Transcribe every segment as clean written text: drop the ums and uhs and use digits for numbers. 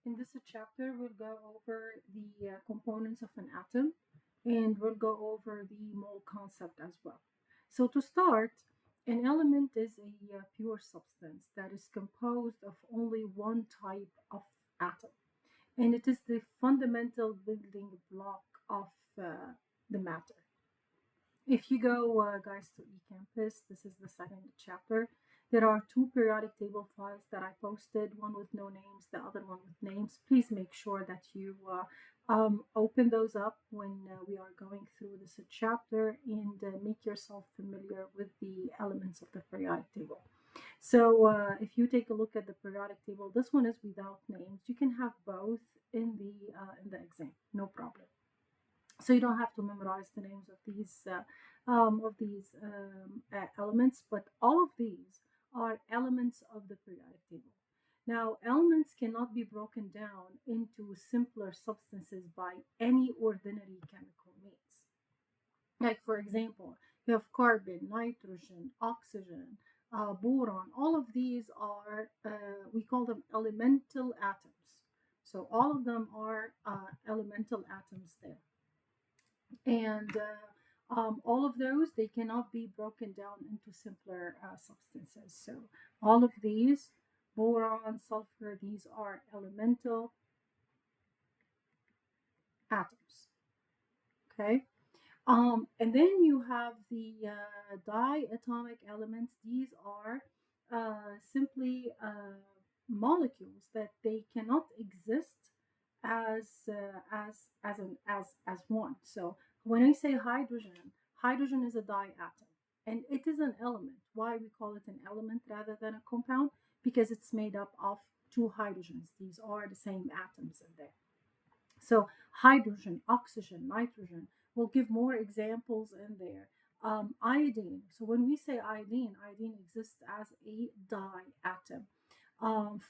In this chapter, we'll go over the components of an atom and we'll go over the mole concept as well. So, to start, an element is a pure substance that is composed of only one type of atom, and it is the fundamental building block of the matter. If you go, guys, to eCampus, this is the second chapter. There are two periodic table files that I posted, one with no names, the other one with names. Please make sure that you open those up when we are going through this chapter and make yourself familiar with the elements of the periodic table. So if you take a look at the periodic table, this one is without names. You can have both in the exam, no problem. So you don't have to memorize the names of these elements, but all of these are elements of the periodic table. Now, elements cannot be broken down into simpler substances by any ordinary chemical means. Like, for example, you have carbon, nitrogen, oxygen, boron. All of these are, we call them elemental atoms. So all of them are elemental atoms there. And all of those, they cannot be broken down into simpler substances. So all of these, boron, sulfur, these are elemental atoms. Okay. And then you have the diatomic elements. These are simply molecules that they cannot exist as one. So when I say hydrogen, hydrogen is a diatom, and it is an element. Why we call it an element rather than a compound? Because it's made up of two hydrogens. These are the same atoms in there. So hydrogen, oxygen, nitrogen. We'll give more examples in there. Iodine. So when we say iodine, iodine exists as a diatom.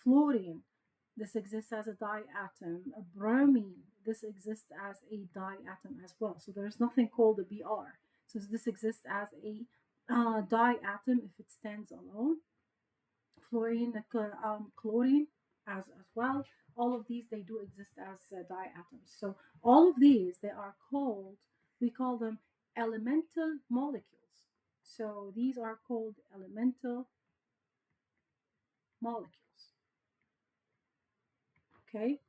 Fluorine, this exists as a diatom. Bromine, this exists as a diatom as well. So there's nothing called a Br. So this exists as a diatom if it stands alone. Fluorine, chlorine as well. All of these, they do exist as diatoms. So all of these, they are called, we call them elemental molecules. So these are called elemental molecules. Okay.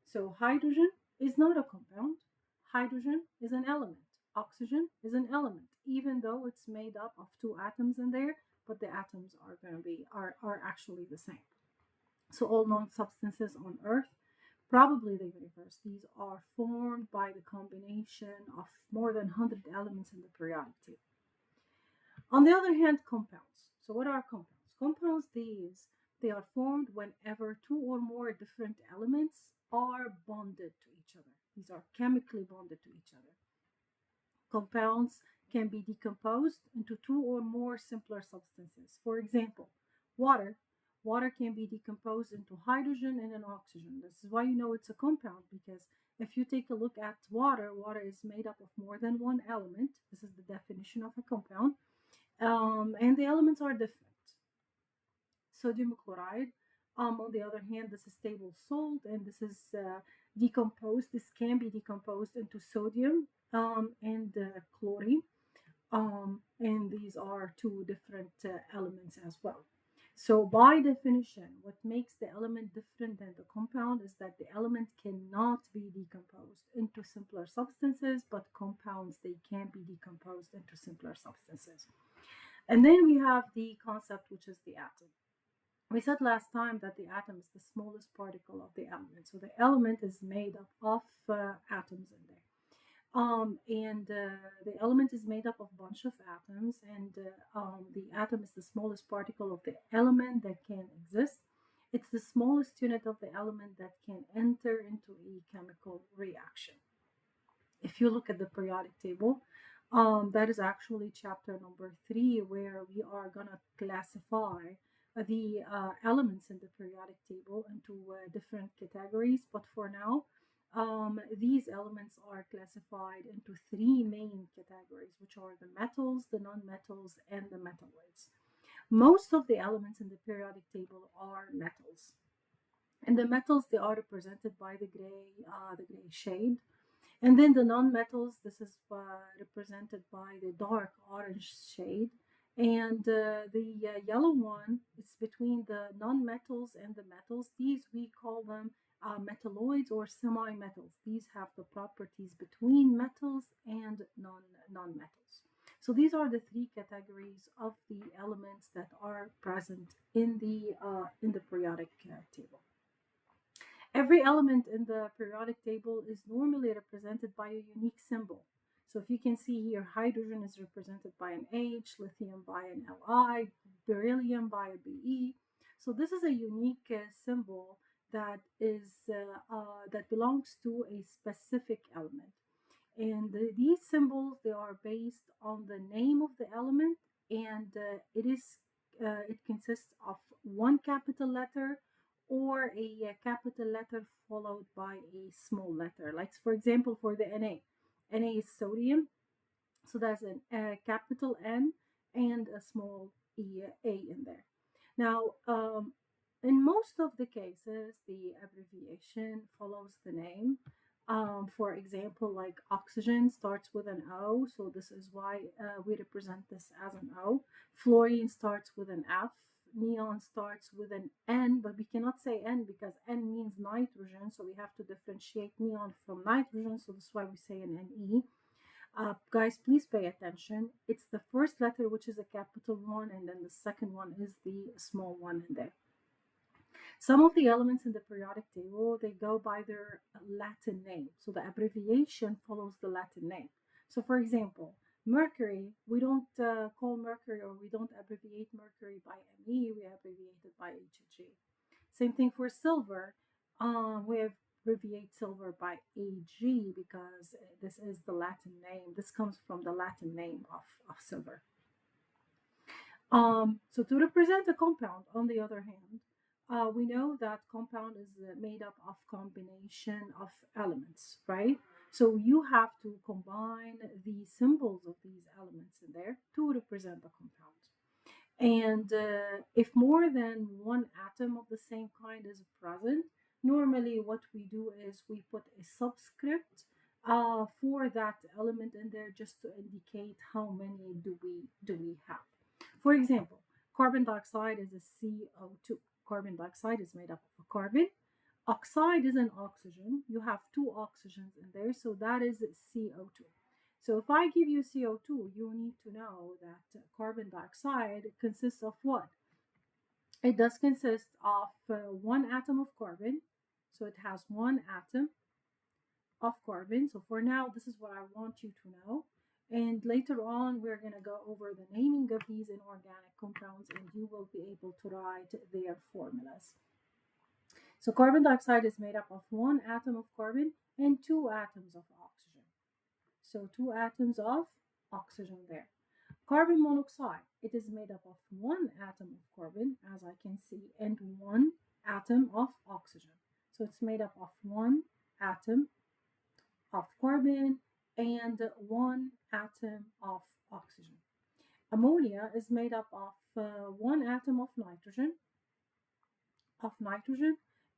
So hydrogen is not a compound. Hydrogen is an element. Oxygen is an element, even though it's made up of two atoms in there, but the atoms are going to be are actually the same. So all known substances on Earth, probably the universe, these are formed by the combination of more than 100 elements in the periodic table. On the other hand, compounds. So what are compounds? Compounds, they are formed whenever two or more different elements are bonded to each other. These are chemically bonded to each other. Compounds can be decomposed into two or more simpler substances. For example, water. Water can be decomposed into hydrogen and an oxygen. This is why you know it's a compound, because if you take a look at water, water is made up of more than one element. This is the definition of a compound. And the elements are different. Sodium chloride, on the other hand, this is stable salt, and this is decomposed. This can be decomposed into sodium and chlorine, and these are two different elements as well. So, by definition, what makes the element different than the compound is that the element cannot be decomposed into simpler substances, but compounds, they can be decomposed into simpler substances. And then we have the concept, which is the atom. We said last time that the atom is the smallest particle of the element. So the element is made up of atoms in there. And the element is made up of a bunch of atoms, and the atom is the smallest particle of the element that can exist. It's the smallest unit of the element that can enter into a chemical reaction. If you look at the periodic table, that is actually chapter number 3, where we are going to classify the elements in the periodic table into different categories. But for now, these elements are classified into three main categories, which are the metals, the nonmetals, and the metalloids. Most of the elements in the periodic table are metals. And the metals, they are represented by the gray shade. And then the non-metals, this is represented by the dark orange shade. And the yellow one is between the non-metals and the metals. These we call them metalloids or semi-metals. These have the properties between metals and non-metals. So these are the three categories of the elements that are present in the periodic table. Every element in the periodic table is normally represented by a unique symbol. So if you can see here, hydrogen is represented by an H, lithium by an Li, beryllium by a Be. So this is a unique symbol that belongs to a specific element. And these symbols, they are based on the name of the element, and it consists of one capital letter or a capital letter followed by a small letter. Like for example, for the Na is sodium, so there's a capital N and a small A in there. Now, in most of the cases, the abbreviation follows the name. For example, like oxygen starts with an O, so this is why we represent this as an O. Fluorine starts with an F. Neon starts with an N, but we cannot say N because N means nitrogen, so we have to differentiate neon from nitrogen, so this is why we say an Ne. Guys, please pay attention. It's the first letter, which is a capital one, and then the second one is the small one in there. Some of the elements in the periodic table, they go by their Latin name. So the abbreviation follows the Latin name. So for example, mercury, we don't call mercury, or we don't abbreviate mercury by Me, we abbreviate it by Hg. Same thing for silver. We abbreviate silver by Ag because this is the Latin name. This comes from the Latin name of silver. So to represent a compound, on the other hand, we know that compound is made up of combination of elements, right? So you have to combine the symbols of these elements in there to represent the compound. And if more than one atom of the same kind is present, normally what we do is we put a subscript for that element in there just to indicate how many do we have. For example, carbon dioxide is a CO2. Carbon dioxide is made up of a carbon. Oxide is an oxygen. You have two oxygens in there, so that is CO2. So if I give you CO2, you need to know that carbon dioxide consists of what? It does consist of one atom of carbon. So it has one atom of carbon. So for now, this is what I want you to know. And later on, we're going to go over the naming of these inorganic compounds, and you will be able to write their formulas. So carbon dioxide is made up of one atom of carbon and two atoms of oxygen. So two atoms of oxygen there. Carbon monoxide, it is made up of one atom of carbon, as I can see, and one atom of oxygen. So it's made up of one atom of carbon and one atom of oxygen. Ammonia is made up of one atom of nitrogen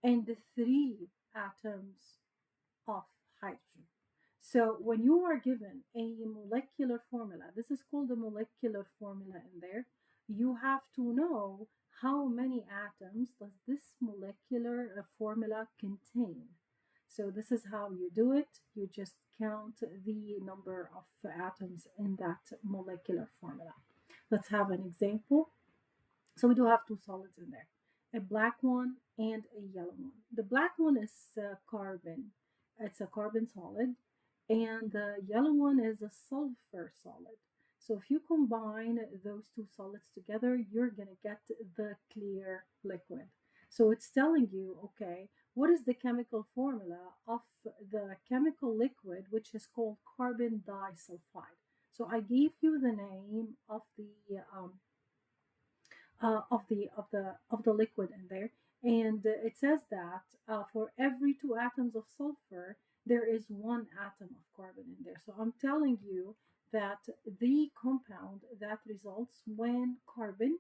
and the three atoms of hydrogen. So when you are given a molecular formula, this is called a molecular formula in there, you have to know how many atoms does this molecular formula contain. So this is how you do it. You just count the number of atoms in that molecular formula. Let's have an example. So we do have two solids in there, a black one and a yellow one. The black one is carbon. It's a carbon solid, and the yellow one is a sulfur solid. So if you combine those two solids together, you're going to get the clear liquid. So it's telling you, okay, what is the chemical formula of the chemical liquid, which is called carbon disulfide. So I gave you the name of the liquid in there, and it says that for every two atoms of sulfur there is one atom of carbon in there. So I'm telling you that the compound that results when carbon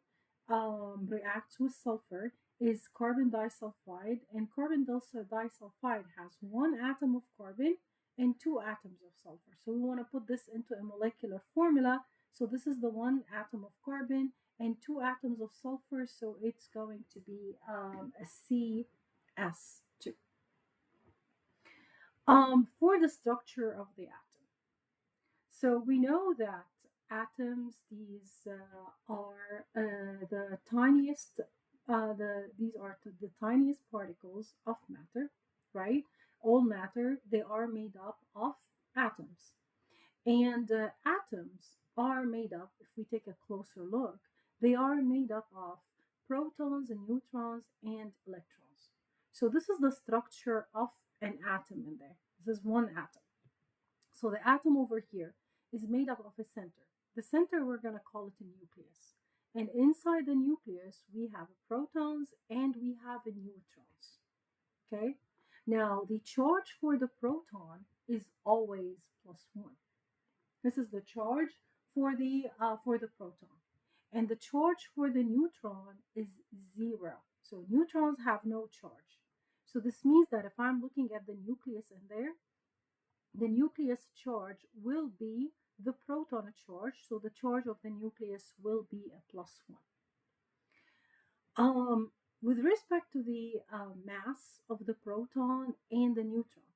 reacts with sulfur is carbon disulfide, and carbon disulfide has one atom of carbon and two atoms of sulfur. So we want to put this into a molecular formula. So this is the one atom of carbon and two atoms of sulfur. So it's going to be a CS2. For the structure of the atom. So we know that atoms, these are the tiniest, these are the tiniest particles of matter, right? All matter, they are made up of atoms. And atoms are made up, if we take a closer look, they are made up of protons and neutrons and electrons. So this is the structure of an atom in there. This is one atom. So the atom over here is made up of a center. The center, we're going to call it a nucleus. And inside the nucleus, we have protons and we have neutrons. Okay? Now, the charge for the proton is always +1. This is the charge for the proton. And the charge for the neutron is 0. So neutrons have no charge. So this means that if I'm looking at the nucleus in there, the nucleus charge will be the proton charge. So the charge of the nucleus will be a +1. With respect to the mass of the proton and the neutron,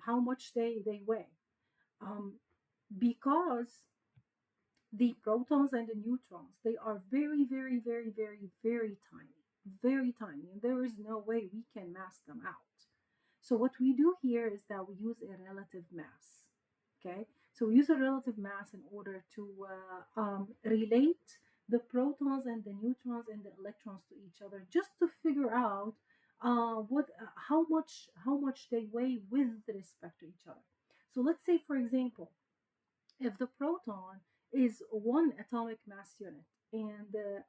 how much they weigh, um, because the protons and the neutrons, they are very, very, very, very, very tiny, and there is no way we can mass them out. So what we do here is that we use a relative mass. Okay, so we use a relative mass in order to relate the protons and the neutrons and the electrons to each other, just to figure out how much they weigh with respect to each other. So let's say, for example, if the proton is one atomic mass unit, and the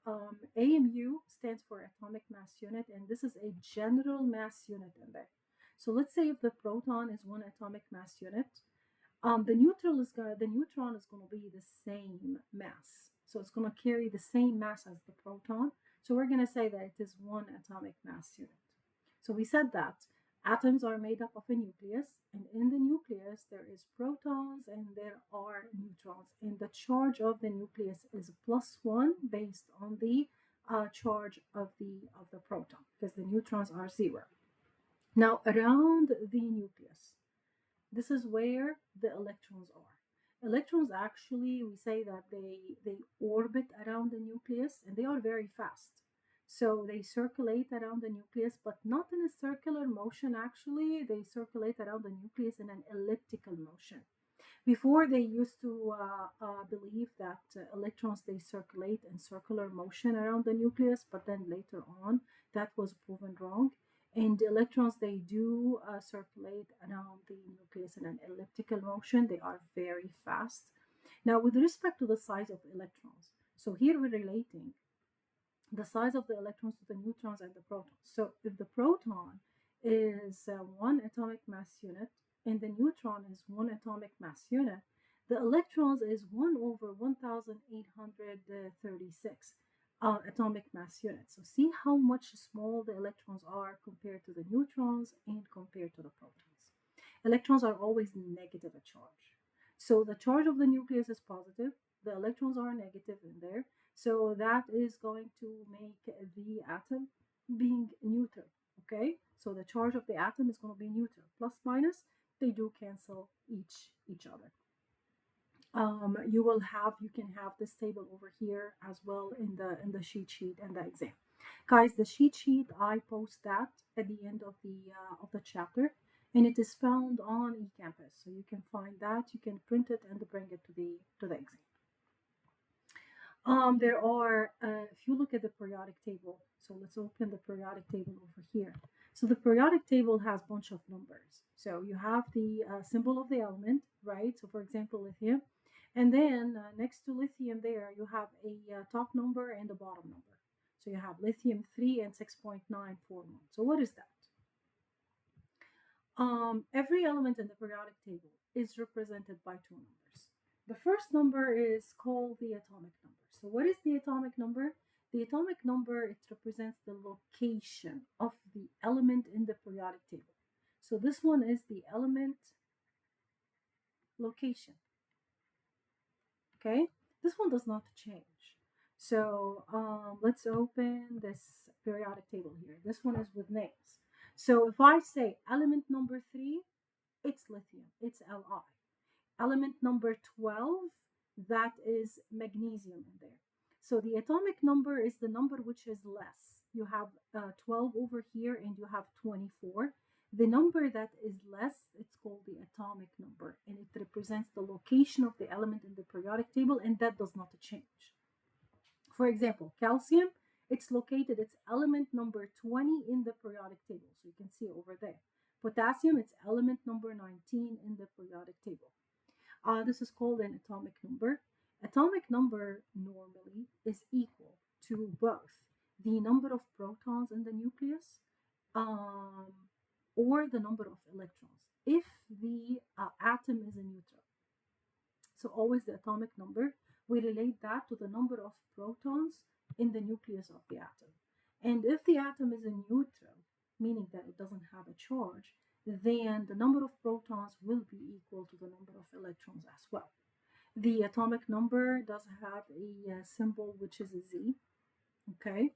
AMU stands for atomic mass unit, and this is a general mass unit in there. So let's say if the proton is one atomic mass unit, the neutron is going to be the same mass. So it's going to carry the same mass as the proton. So we're going to say that it is one atomic mass unit. So we said that atoms are made up of a nucleus, and in the nucleus there is protons and there are neutrons, and the charge of the nucleus is +1 based on the charge of the proton, because the neutrons are 0. Now around the nucleus, this is where the electrons are. Electrons, actually, we say that they orbit around the nucleus, and they are very fast. So they circulate around the nucleus, but not in a circular motion, actually. They circulate around the nucleus in an elliptical motion. Before, they used to believe that electrons, they circulate in circular motion around the nucleus, but then later on that was proven wrong. And the electrons, they do circulate around the nucleus in an elliptical motion. They are very fast. Now, with respect to the size of electrons, so here we're relating the size of the electrons to the neutrons and the protons. So if the proton is one atomic mass unit and the neutron is one atomic mass unit, the electrons is 1 over 1836 atomic mass units. So see how much small the electrons are compared to the neutrons and compared to the protons. Electrons are always negative at charge. So the charge of the nucleus is positive, the electrons are negative in there. So that is going to make the atom being neutral. Okay, so the charge of the atom is going to be neutral. Plus minus, they do cancel each other. You can have this table over here as well in the cheat sheet and the exam. Guys, the cheat sheet, I post that at the end of the chapter, and it is found on eCampus. So you can find that, you can print it and bring it to the exam. There are, if you look at the periodic table, so let's open the periodic table over here. So the periodic table has a bunch of numbers. So you have the symbol of the element, right? So for example, lithium. And then next to lithium there, you have a top number and a bottom number. So you have lithium 3 and 6.941. So what is that? Every element in the periodic table is represented by two numbers. The first number is called the atomic number. So what is the atomic number? The atomic number, it represents the location of the element in the periodic table. So this one is the element location. Okay, this one does not change. So let's open this periodic table here. This one is with names. So if I say element number 3, it's lithium, it's Li. Element number 12, that is magnesium in there. So the atomic number is the number which is less. You have 12 over here and you have 24. The number that is less, it's called the atomic number, and it represents the location of the element in the periodic table, and that does not change. For example, calcium, it's located, it's element number 20 in the periodic table. So you can see over there. Potassium, it's element number 19 in the periodic table. This is called an atomic number. Atomic number normally is equal to both the number of protons in the nucleus um, or the number of electrons if the atom is a neutron. So always the atomic number, we relate that to the number of protons in the nucleus of the atom. And if the atom is a neutral, meaning that it doesn't have a charge, then the number of protons will be equal to the number of electrons as well. The atomic number does have a symbol which is a Z. Okay,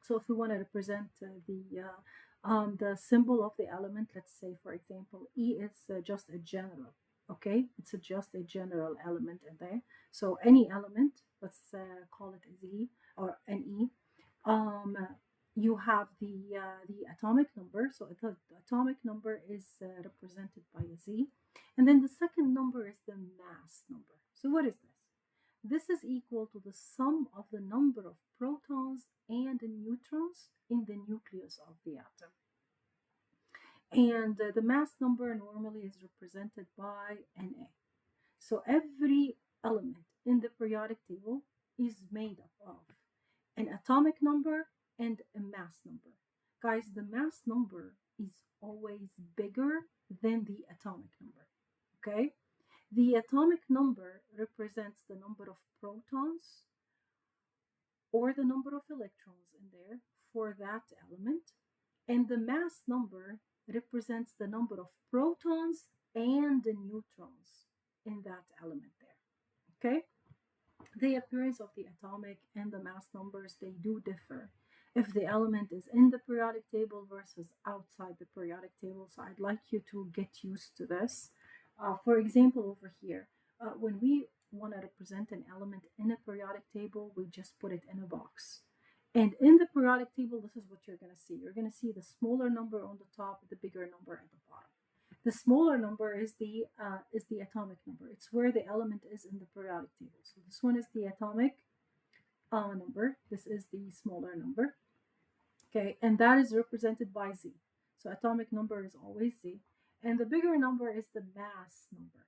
so if we want to represent the symbol of the element, let's say for example, E is just a general. Okay, it's just a general element in there. So any element, let's call it a Z or an E. Um, you have the atomic number. So the atomic number is represented by a Z, and then the second number is the mass number. So what is this? This is equal to the sum of the number of protons and neutrons in the nucleus of the atom. And the mass number normally is represented by Na. So every element in the periodic table is made up of an atomic number and a mass number. Guys, the mass number is always bigger than the atomic number. Okay? The atomic number represents the number of protons or the number of electrons in there for that element, and the mass number represents the number of protons and the neutrons in that element there. Okay? The appearance of the atomic and the mass numbers, they do differ if the element is in the periodic table versus outside the periodic table. So I'd like you to get used to this. For example, over here, when we want to represent an element in a periodic table, we just put it in a box. And in the periodic table, this is what you're going to see. You're going to see the smaller number on the top, the bigger number at the bottom. The smaller number is the atomic number. It's where the element is in the periodic table. So this one is the atomic number. This is the smaller number. Okay, and that is represented by Z. So atomic number is always Z. And the bigger number is the mass number.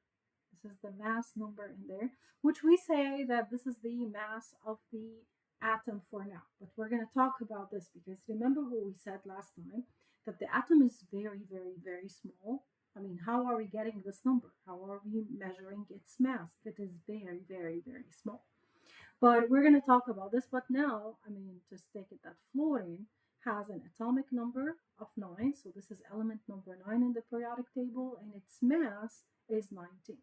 This is the mass number in there, which we say that this is the mass of the atom for now. But we're going to talk about this because remember what we said last time, that the atom is very, very, very small. I mean, how are we getting this number? How are we measuring its mass? It is very, very, very small. But we're going to talk about this. But now, I mean, just take it that fluorine has an atomic number of 9. So this is element number 9 in the periodic table, and its mass is 19.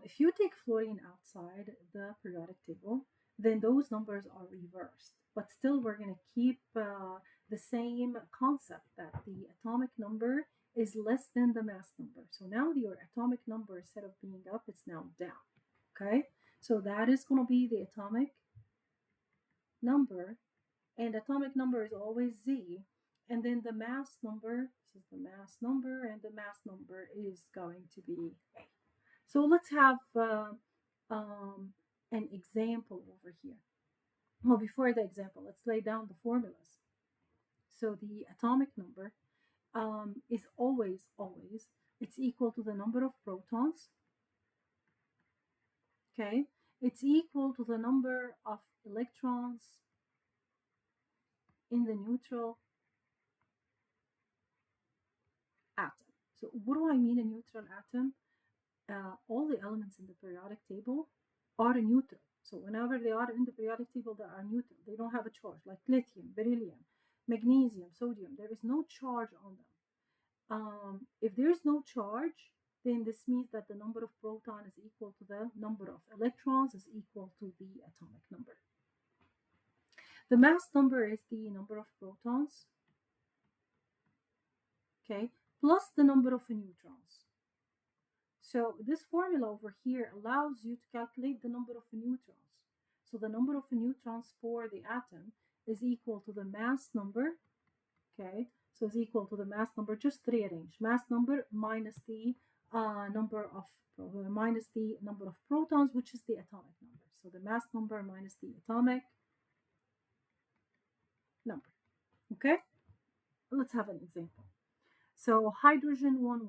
If you take fluorine outside the periodic table, then those numbers are reversed. But still, we're going to keep the same concept that the atomic number is less than the mass number. So now your atomic number, instead of being up, it's now down. Okay, so that is going to be the atomic number, and atomic number is always Z. And then the mass number, this is the mass number, and the mass number is going to be A. So let's have an example over here. Well, before the example, let's lay down the formulas. So the atomic number is always, it's equal to the number of protons. Okay, it's equal to the number of electrons in the neutral atom. So what do I mean a neutral atom? All the elements in the periodic table are neutral. So whenever they are in the periodic table, they are neutral. They don't have a charge, like lithium, beryllium, magnesium, sodium. There is no charge on them. If there is no charge, then this means that the number of protons is equal to the number of electrons is equal to the atomic number. The mass number is the number of protons, okay, plus the number of neutrons. So this formula over here allows you to calculate the number of neutrons. So the number of neutrons for the atom is equal to the mass number, okay? So it's equal to the mass number, just rearrange. Mass number minus the number of protons, which is the atomic number. So the mass number minus the atomic number, okay? Let's have an example. So hydrogen 1,1.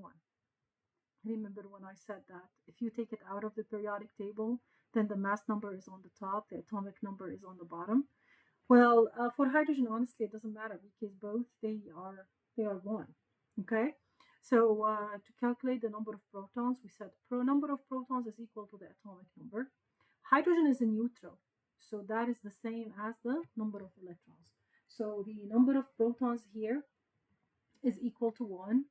Remember when I said that if you take it out of the periodic table, then the mass number is on the top, the atomic number is on the bottom. Well, for hydrogen, honestly, it doesn't matter because both they are one. Okay, so to calculate the number of protons, we said number of protons is equal to the atomic number. Hydrogen is a neutral, so that is the same as the number of electrons. So the number of protons here is equal to 1.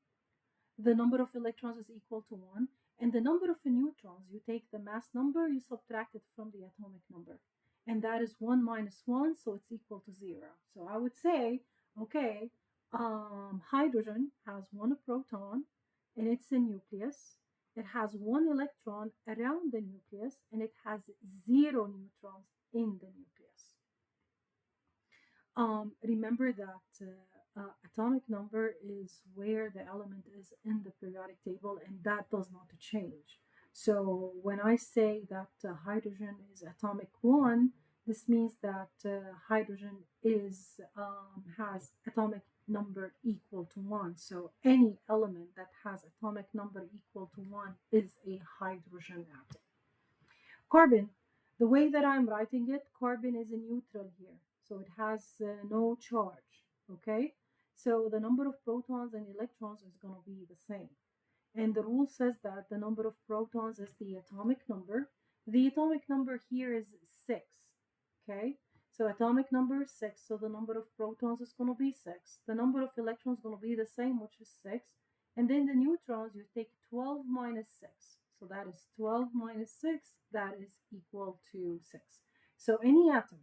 The number of electrons is equal to 1. And the number of neutrons, you take the mass number, you subtract it from the atomic number. And that is 1 minus 1, so it's equal to 0. So I would say, okay, hydrogen has 1 proton, and it's a nucleus. It has 1 electron around the nucleus, and it has 0 neutrons in the nucleus. Remember that atomic number is where the element is in the periodic table, and that does not change. So when I say that hydrogen is atomic 1, this means that hydrogen is has atomic number equal to 1. So any element that has atomic number equal to 1 is a hydrogen atom. Carbon, the way that I'm writing it, carbon is a neutral here. So it has no charge, okay? So the number of protons and electrons is going to be the same. And the rule says that the number of protons is the atomic number. The atomic number here is 6, okay? So atomic number is 6, so the number of protons is going to be 6. The number of electrons is going to be the same, which is 6. And then the neutrons, you take 12 minus 6. So that is 12 minus 6, that is equal to 6. So any atom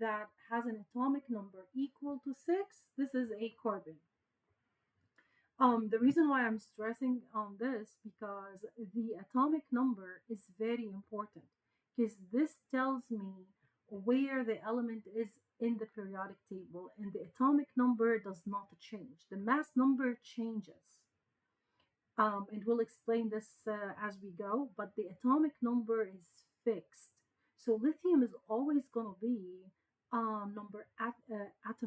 that has an atomic number equal to 6, this is a carbon. The reason why I'm stressing on this because the atomic number is very important because this tells me where the element is in the periodic table, and the atomic number does not change. The mass number changes. And we'll explain this as we go, but the atomic number is fixed. So lithium is always going to be atom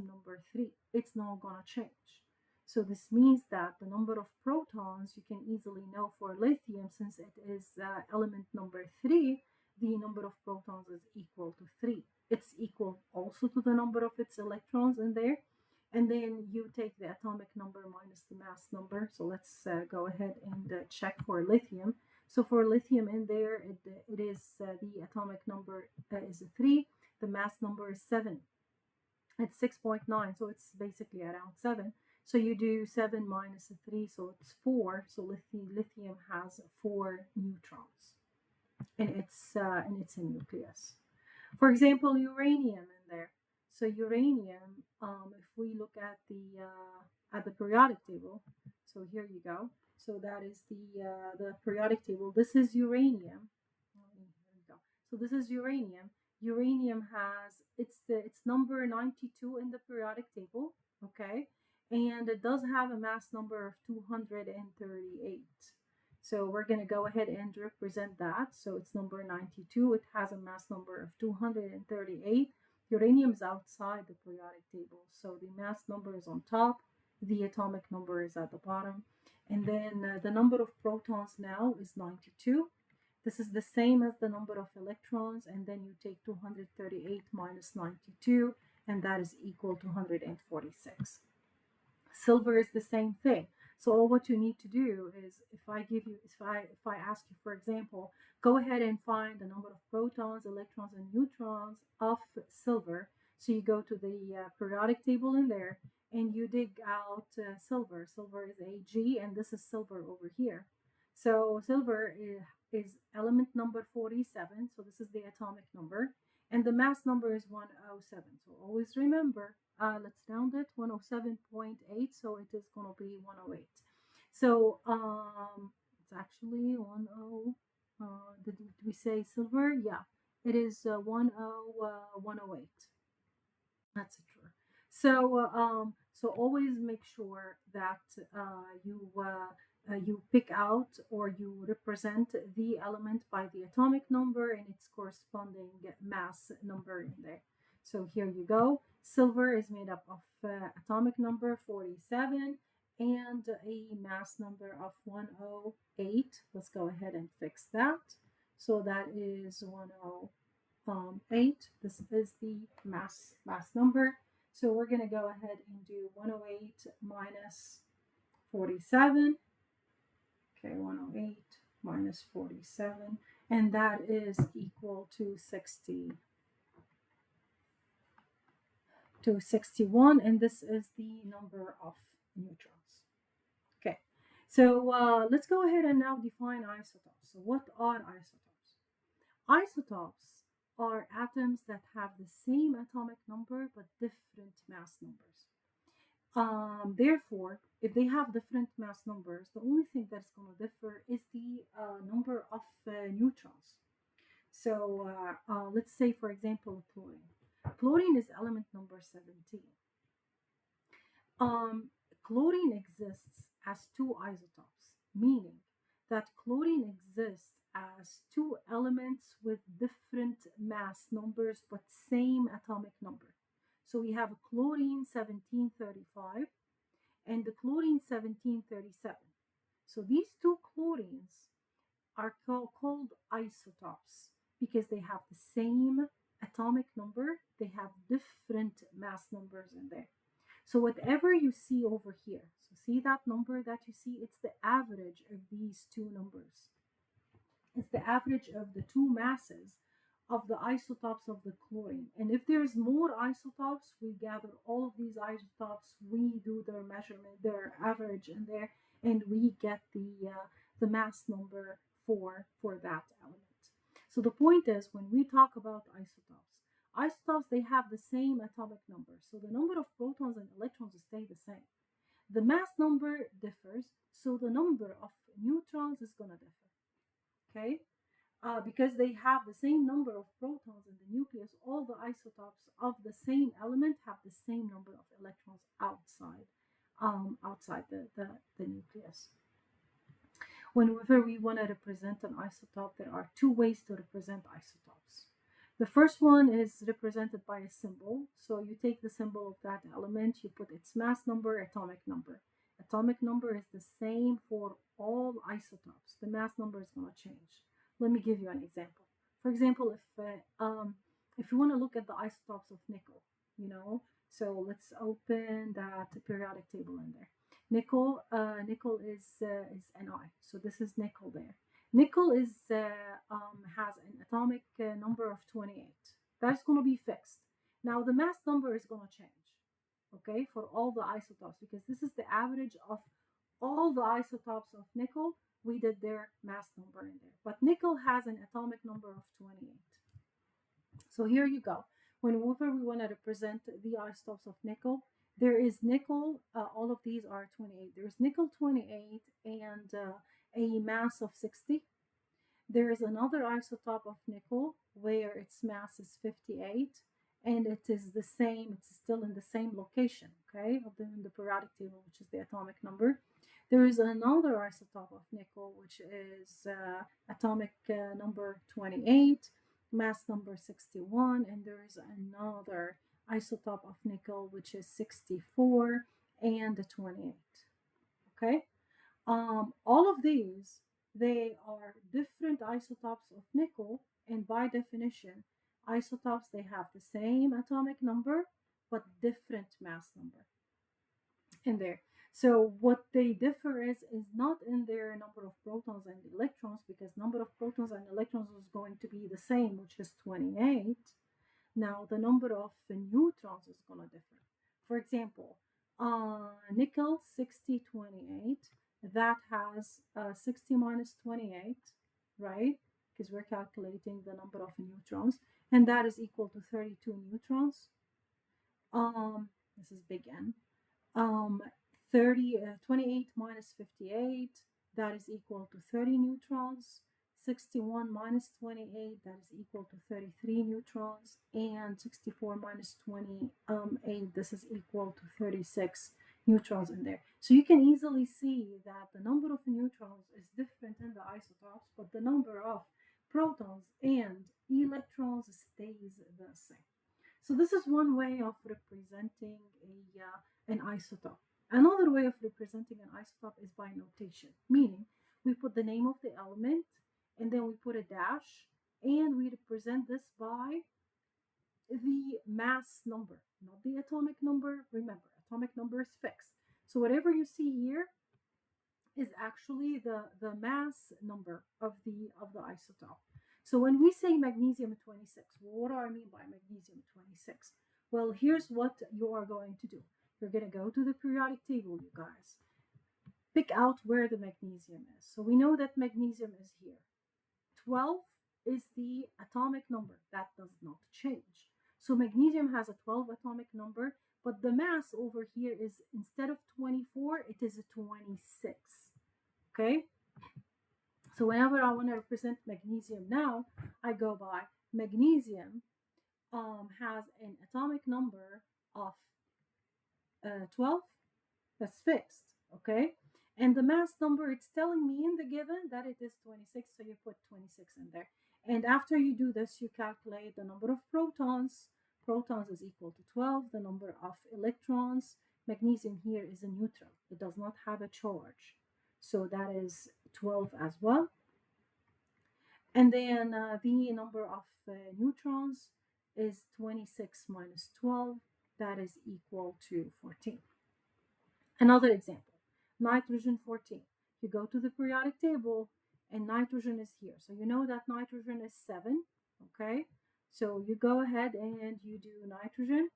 number 3. It's not going to change. So this means that the number of protons you can easily know for lithium, since it is element number 3, the number of protons is equal to 3. It's equal also to the number of its electrons in there. And then you take the atomic number minus the mass number. So let's go ahead and check for lithium. So for lithium in there, it is the atomic number is 3. The mass number is 7. It's 6.9, so it's basically around 7. So you do 7 minus 3, so it's 4. So lithium has 4 neutrons, and it's a nucleus. For example, uranium in there. So uranium, if we look at the periodic table, so here you go. So that is the periodic table. This is uranium. Here we go. So this is uranium. Uranium has it's number 92 in the periodic table. Okay, and it does have a mass number of 238. So we're going to go ahead and represent that. So it's number 92. It has a mass number of 238. Uranium is outside the periodic table. So the mass number is on top. The atomic number is at the bottom. And then the number of protons now is 92. This is the same as the number of electrons. And then you take 238 minus 92, and that is equal to 146. Silver is the same thing. So all what you need to do is, if I ask you, for example, go ahead and find the number of protons, electrons, and neutrons of silver. So you go to the periodic table in there, and you dig out silver. Silver is Ag, and this is silver over here. So silver is element number 47. So this is the atomic number, and the mass number is 107. So always remember, let's round it, 107.8. So it is going to be 108. So it's actually 10. Did we say silver? Yeah, it is 108. That's true. So always make sure that you pick out or you represent the element by the atomic number and its corresponding mass number in there. So here you go. Silver is made up of atomic number 47 and a mass number of 108. Let's go ahead and fix that. So that is 8. This is the mass number. So we're going to go ahead and do 108 minus 47. Okay, 108 minus 47. And that is equal to 61. And this is the number of neutrons. Okay, so let's go ahead and now define isotopes. So what are isotopes? Isotopes are atoms that have the same atomic number but different mass numbers. Therefore, if they have different mass numbers, the only thing that's going to differ is the number of neutrons. So let's say, for example, chlorine. Chlorine is element number 17. Um, Chlorine exists as two isotopes, meaning that chlorine exists as two elements with different mass numbers but same atomic number. So we have chlorine 1735 and the chlorine 1737. So these two chlorines are called isotopes because they have the same atomic number, they have different mass numbers in there. So whatever you see over here, so see that number that you see, it's the average of these two numbers. It's the average of the two masses of the isotopes of the chlorine. And if there's more isotopes, we gather all of these isotopes, we do their measurement, their average in there, and we get the mass number for that element. So the point is, when we talk about isotopes, they have the same atomic number. So the number of protons and electrons stay the same. The mass number differs, so the number of neutrons is going to differ. Okay? Because they have the same number of protons in the nucleus, all the isotopes of the same element have the same number of electrons outside the nucleus. Whenever we want to represent an isotope, there are two ways to represent isotopes. The first one is represented by a symbol. So you take the symbol of that element, you put its mass number, atomic number. Atomic number is the same for all isotopes. The mass number is going to change. Let me give you an example. For example, if you want to look at the isotopes of nickel, so let's open that periodic table in there. Nickel is Ni. So this is nickel there. Nickel has an atomic number of 28. That's going to be fixed. Now the mass number is going to change, okay, for all the isotopes, because this is the average of all the isotopes of nickel. We did their mass number in there. But nickel has an atomic number of 28. So here you go. Whenever we want to represent the isotopes of nickel, there is nickel, all of these are 28. There's nickel 28 and a mass of 60. There is another isotope of nickel where its mass is 58 and it is the same, it's still in the same location, okay, in the periodic table, which is the atomic number. There is another isotope of nickel, which is atomic number 28, mass number 61, and there is another isotope of nickel, which is 64 and 28, okay? All of these, they are different isotopes of nickel, and by definition, isotopes, they have the same atomic number, but different mass number in there. So what they differ is not in their number of protons and electrons, because number of protons and electrons is going to be the same, which is 28. Now the number of neutrons is going to differ. For example, nickel 6028, that has 60 minus 28, right? Because we're calculating the number of neutrons, and that is equal to 32 neutrons. This is big N. Um, 28 minus 58, that is equal to 30 neutrons. 61 minus 28, that is equal to 33 neutrons. And 64 minus 28, this is equal to 36 neutrons in there. So you can easily see that the number of neutrons is different in the isotopes, but the number of protons and electrons stays the same. So this is one way of representing an isotope. Another way of representing an isotope is by notation, meaning we put the name of the element and then we put a dash and we represent this by the mass number, not the atomic number. Remember, atomic number is fixed. So whatever you see here is actually the mass number of the isotope. So when we say magnesium 26, well, what do I mean by magnesium 26? Well, here's what you are going to do. You're going to go to the periodic table, you guys. Pick out where the magnesium is. So we know that magnesium is here. 12 is the atomic number. That does not change. So magnesium has a 12 atomic number, but the mass over here is, instead of 24, it is a 26. Okay? So whenever I want to represent magnesium now, I go by magnesium has an atomic number of 12. That's fixed. Okay? And the mass number, it's telling me in the given that it is 26, so you put 26 in there. And after you do this, you calculate the number of protons. Protons is equal to 12. The number of electrons. Magnesium here is a neutral. It does not have a charge. So that is 12 as well. And then the number of neutrons is 26 minus 12. That is equal to 14. Another example, nitrogen 14. You go to the periodic table and nitrogen is here. So you know that nitrogen is 7, okay? So you go ahead and you do nitrogen,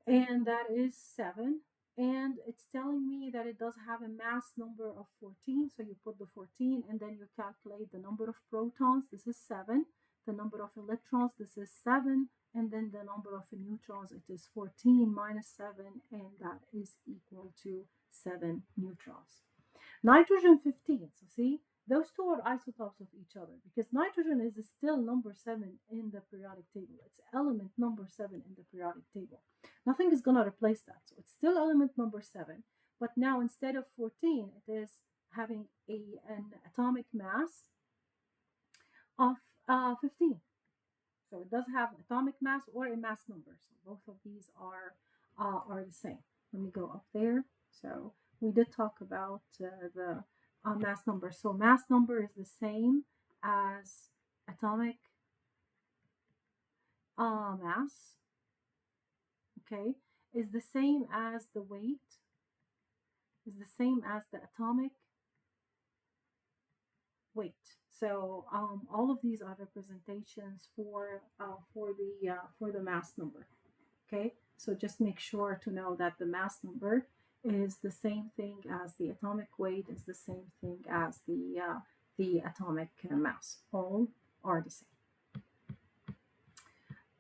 and that is 7. And it's telling me that it does have a mass number of 14. So you put the 14 and then you calculate the number of protons. This is 7. The number of electrons, this is 7. And then the number of neutrons, it is 14 minus 7. And that is equal to 7 neutrons. Nitrogen 15. So see, those two are isotopes of each other because nitrogen is still number 7 in the periodic table. It's element number 7 in the periodic table. Nothing is going to replace that. So it's still element number 7, but now instead of 14, it is having an atomic mass of 15. So it does have an atomic mass or a mass number. So both of these are the same. Let me go up there. So we did talk about the mass number. So mass number is the same as atomic mass. Okay, is the same as the weight. Is the same as the atomic weight. So all of these are representations for the mass number. Okay, so just make sure to know that the mass number is the same thing as the atomic weight, is the same thing as the atomic mass. All are the same.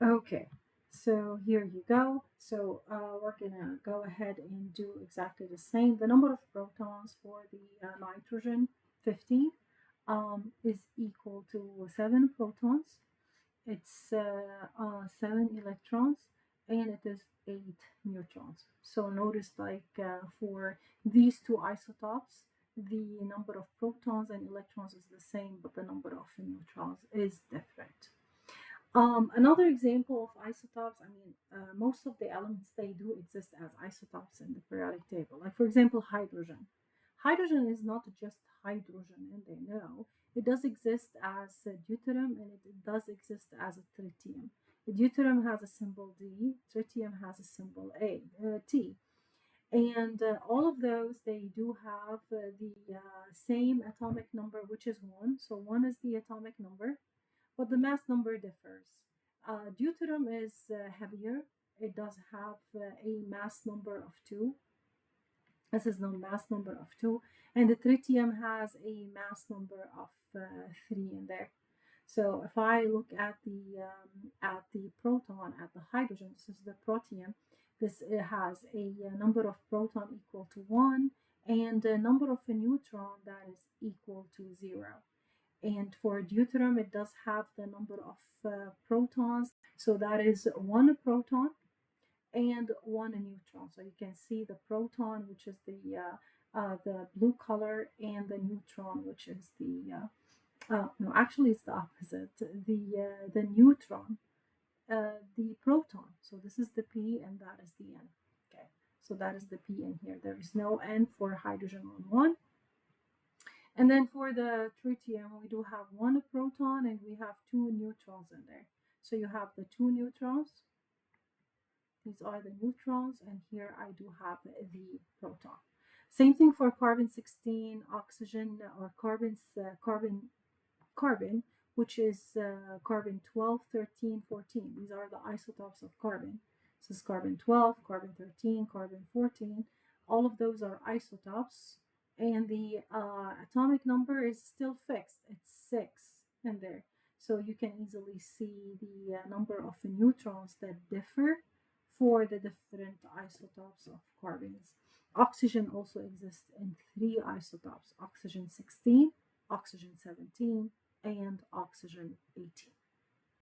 Okay, so here you go. So we're gonna go ahead and do exactly the same. The number of protons for the nitrogen 50 is equal to 7 protons. It's 7 electrons, and it is 8 neutrons. So notice, like for these two isotopes, the number of protons and electrons is the same, but the number of neutrons is different. Another example of isotopes, I mean, most of the elements, they do exist as isotopes in the periodic table. Like, for example, hydrogen. Hydrogen is not just hydrogen in there, no. It does exist as a deuterium, and it does exist as a tritium. The deuterium has a symbol D, tritium has a symbol T. And all of those, they do have the same atomic number, which is 1. So 1 is the atomic number, but the mass number differs. Deuterium is heavier. It does have a mass number of 2. This is known mass number of 2. And the tritium has a mass number of 3 in there. So if I look at the proton, at the hydrogen, this is the protium. This has a number of proton equal to 1 and a number of a neutron that is equal to 0. And for deuterium, it does have the number of protons. So that is 1 proton and 1 neutron. So you can see the proton, which is the blue color, and the neutron, which is no, actually it's the opposite. The neutron, the proton. So this is the P and that is the N. Okay, so that is the P in here. There is no N for hydrogen on 1. And then for the tritium, we do have 1 proton and we have 2 neutrons in there. So you have the 2 neutrons. These are the neutrons, and here I do have the proton. Same thing for carbon 16, oxygen, or carbon, which is carbon 12, 13, 14. These are the isotopes of carbon. This is carbon 12, carbon 13, carbon 14. All of those are isotopes, and the atomic number is still fixed. It's 6 in there. So you can easily see the number of neutrons that differ for the different isotopes of carbons. Oxygen also exists in 3 isotopes: oxygen 16, oxygen 17, and oxygen 18.